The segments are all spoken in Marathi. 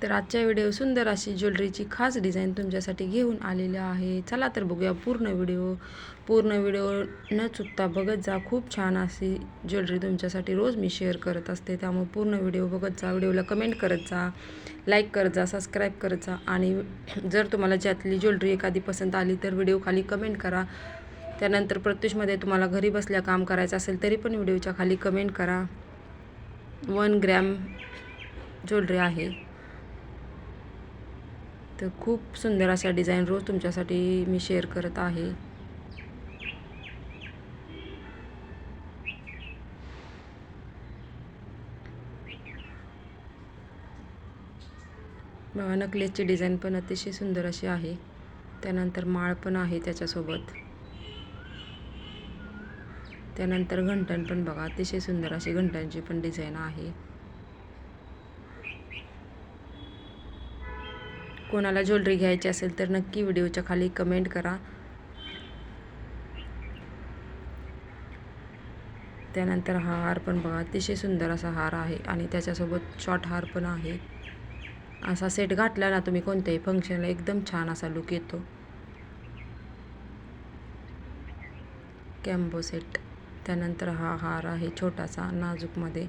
तर आजच्या व्हिडिओ सुंदर अशी ज्वेलरीची खास डिझाईन तुमच्यासाठी घेऊन आलेली आहे. चला तर बघूया पूर्ण व्हिडिओ न चुकता बघत जा. खूप छान अशी ज्वेलरी तुमच्यासाठी रोज मी शेअर करत असते, त्यामुळे पूर्ण व्हिडिओ बघत जा. व्हिडिओला कमेंट करत जा, लाईक करत जा, सबस्क्राईब करत जा. आणि जर तुम्हाला ज्यातली ज्वेलरी एखादी पसंत आली तर व्हिडिओ खाली कमेंट करा. त्यानंतर प्रत्युषमध्ये तुम्हाला घरी बसल्या काम करायचं असेल तरी पण व्हिडिओच्या खाली कमेंट करा. 1 ग्रॅम ज्वेलरी आहे. तर खूप सुंदर अशा डिझाईन रोज तुमच्यासाठी मी शेअर करत आहे. बघा, नकलेसची डिझाईन पण अतिशय सुंदर अशी आहे. त्यानंतर माळ पण आहे त्याच्यासोबत. त्यानंतर घंटण पण बघा, अतिशय सुंदर अशी घंटणची पण डिझाईन आहे. कोणाला ज्वेलरी घ्यायची असेल तर नक्की व्हिडिओच्या खाली कमेंट करा. त्यानंतर हा हार पण बघा, अतिशय सुंदर असा हार आहे आणि त्याच्यासोबत शॉर्ट हार पण आहे. असा सेट घातला ना तुम्ही कोणत्याही फंक्शनला एकदम छान असा लुक येतो. कॅम्बो सेट. त्यानंतर हा हार आहे छोटासा नाजूकमध्ये,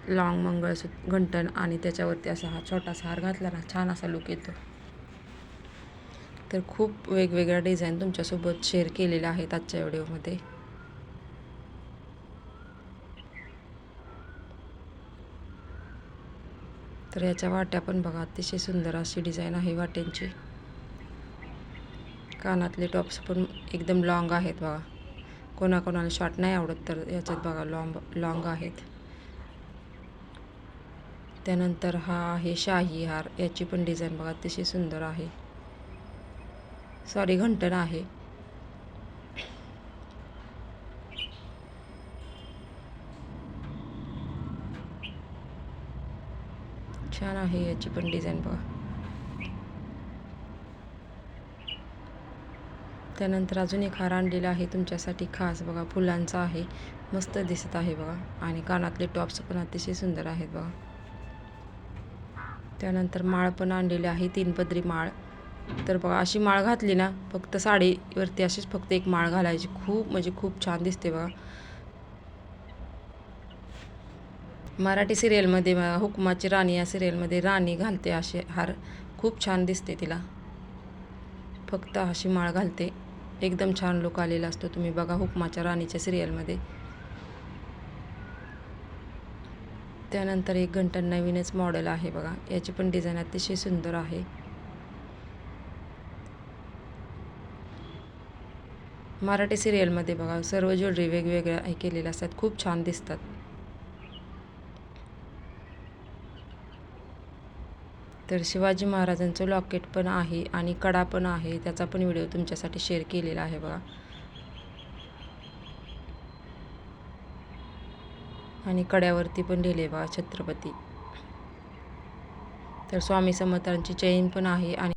लॉंग मंगळसूत्र घंटण आणि त्याच्यावरती असा हा छोटासा हार घातला ना छान असा लुक येतो. तर खूप वेगवेगळ्या डिझाईन तुमच्यासोबत शेअर केलेल्या आहेत आजच्या व्हिडिओमध्ये. तर याच्या वाट्या पण बघा, अतिशय सुंदर अशी डिझाईन आहे वाट्यांची. कानातले टॉप्स पण एकदम लॉंग आहेत बघा. कोणाकोणाला शॉर्ट नाही आवडत तर याच्यात बघा लॉंग आहेत. त्यानंतर हा आहे शाही हार. याची पण डिझाईन बघा, अतिशय सुंदर आहे. घंटण आहे. छान आहे याची पण डिझाईन बघा. त्यानंतर अजून एक हार आणलेला आहे तुमच्यासाठी खास बघा, फुलांचा आहे. मस्त दिसत आहे बघा. आणि कानातले टॉप्स पण अतिशय सुंदर आहेत बघा. त्यानंतर माळ पण आणलेली आहे, 3 पदरी माळ. तर बघा, अशी माळ घातली ना, फक्त साडीवरती अशीच फक्त एक माळ घालायची. खूप म्हणजे खूप छान दिसते बघा. मराठी सिरियलमध्ये हुकमाची राणी या सिरियलमध्ये राणी घालते असे हार. खूप छान दिसते तिला. फक्त अशी माळ घालते, एकदम छान लुक आलेला असतो. तुम्ही बघा हुकमाच्या राणीच्या सिरियलमध्ये. त्यानंतर एक घंटण नवीनच मॉडेल आहे बघा. याची पण डिझाईन अतिशय सुंदर आहे. मराठी सिरियलमध्ये बघा सर्व ज्वेलरी वेगवेगळ्या हे केलेल्या असतात, खूप छान दिसतात. तर शिवाजी महाराजांचं लॉकेट पण आहे आणि कडा पण आहे. त्याचा पण व्हिडिओ तुमच्यासाठी शेअर केलेला आहे बघा. आणि कड्यावरती पण लिहिले बघा छत्रपती. तर स्वामी समर्थांची चैन पण आहे आणि